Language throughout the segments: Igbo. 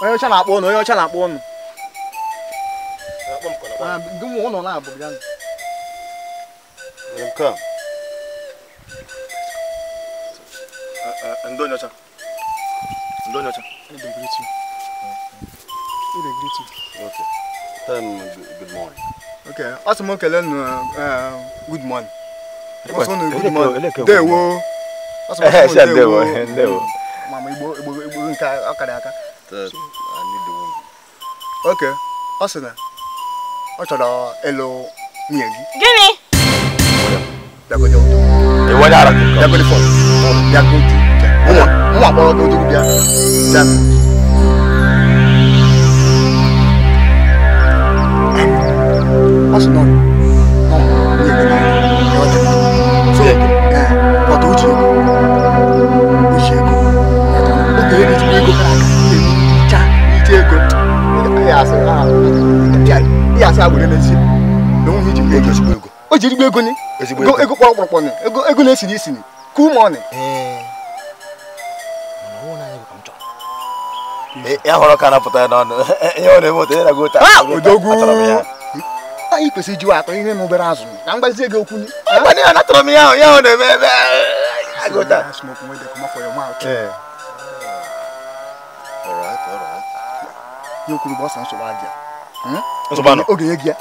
Onye ọcha na-akpọ ụnụ, onye ọcha na-akpọ ụnụ. Gị mụ ụnọ na-abụ bịa. Come. Ndonyocha. Ndonyocha. They greet you. They greet you. Okay. Tell them good morning. Okay. Also, mo kele no good morning. Also no good morning. Dewo. Also mo dewo. Mama igbo nka akara aka. I need the woman. Okay. Also na. O chọrọ elo nwunye gị. Gịnị? Dagodo. E wanya ara. Dagodo for. Dagodo. Nwa akpọrọ gị odogwu bịa. Also no. O jiri ego ni ego kpọrọkpọrọkpọ ni ego na-esi n'isi ni cool money ya họrọ ka na-apụta n'ọnụ ihe ọ na-eme otu ya na-agụ taa odogwu anyị kwesịrị ijiwa akọ ihe mobere azụ na mgbazie ego okwu ni ịgbanye ya natọrọ m ya ọ na-eme ebe agụta ihe kwuru gbasa nsogbu aja oge nye gị ya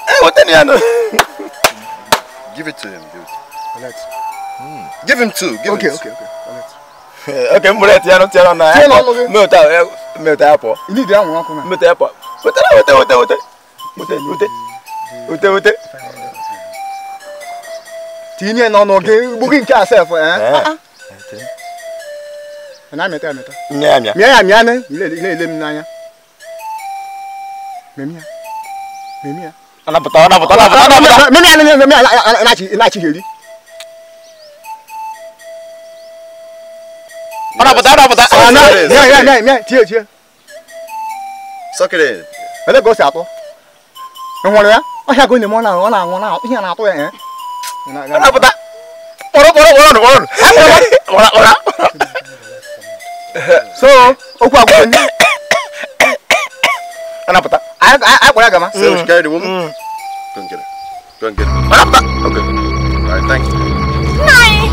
give it to him, dude. Let's. Give him two. Give okay. him two. Okay, Muret, you know, na. Milk apple. You need that one, come. Milk apple. Ute. Tini no ge booking ka self And I met. Mia ne. Ile m n'anya. Memia. Anapụta. Na-achị heri. Anapụta. Tie. Suck it in. Ele go si atọ. Enwere ya? Ọhịa go na-eme ọ na-anwụ na ihe na-atọ ya. Anapụta. Ora. So, okwu agwa ni. Anapụta. I gama. So she carried the woman? Go and get her. Okay. Alright, thank you. Nai!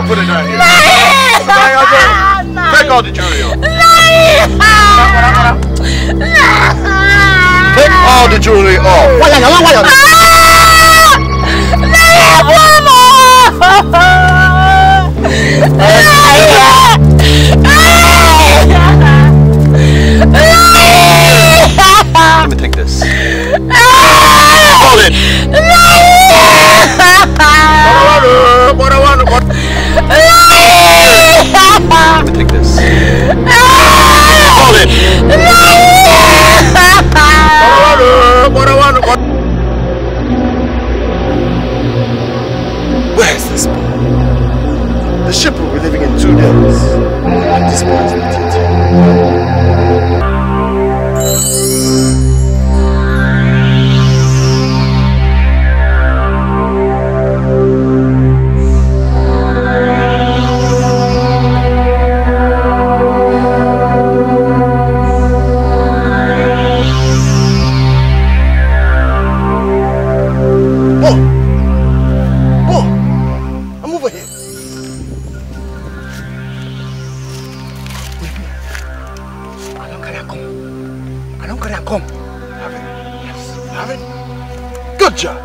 Put it down here. Take all the jewelry off. Take all the jewelry off. Let me take this. Hold it. Let me take this. Hold it. Where is this boy? The ship will be leaving in 2 days. This boy is not yet here. Good job.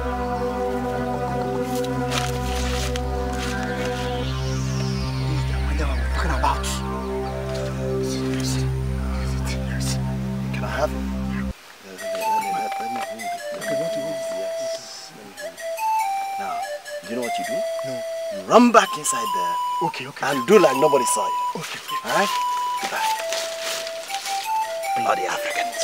Can I have it? Now, do you know what you do? No. You run back inside there. Okay. And do like nobody saw you. Okay. Alright? Goodbye. Bloody Africans.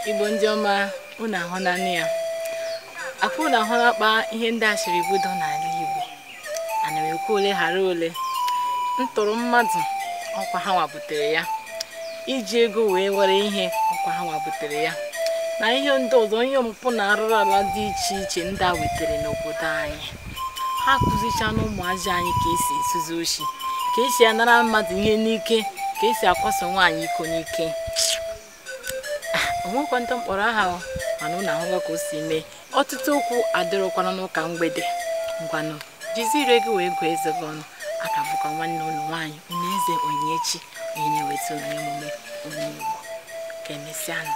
Igbo ndị ọma unu ahụ na nne ya. Afọ unu ahụ na-akpa ihe ndị asịrị budo n'ala Igbo. Ana m ekwu ole ghara ole. Ntụrụ mmadụ ọkwa ha nwabutere ya. Iji ego wee were ihe ọkwa ha nwabutere ya. na ihe ndị ọzọ ihe mpụ na arụrụ ala dị iche iche ndị a wetere n'obodo anyị. Ha kụzicha n'ụmụazị anyị ka esi esuzi oshi, ka esi anara mmadụ ihe n'ike, ka esi akwaso nwaanyị iko n'ike. Onwekwa ndị mkpọrọ aha mana ụnụ ahụga ka o si mee. Ọtụtụ okwu adịrọkwana n'ụka mgbede. Ngwanụ jizi ire gị wee gụọ eze gị ọnụ. Aka bụkwa nwanne ụlọ nwaanyị Unaeze Onyinyechi onye na-eweta emume Onye Igbo. Ka emesịanụ.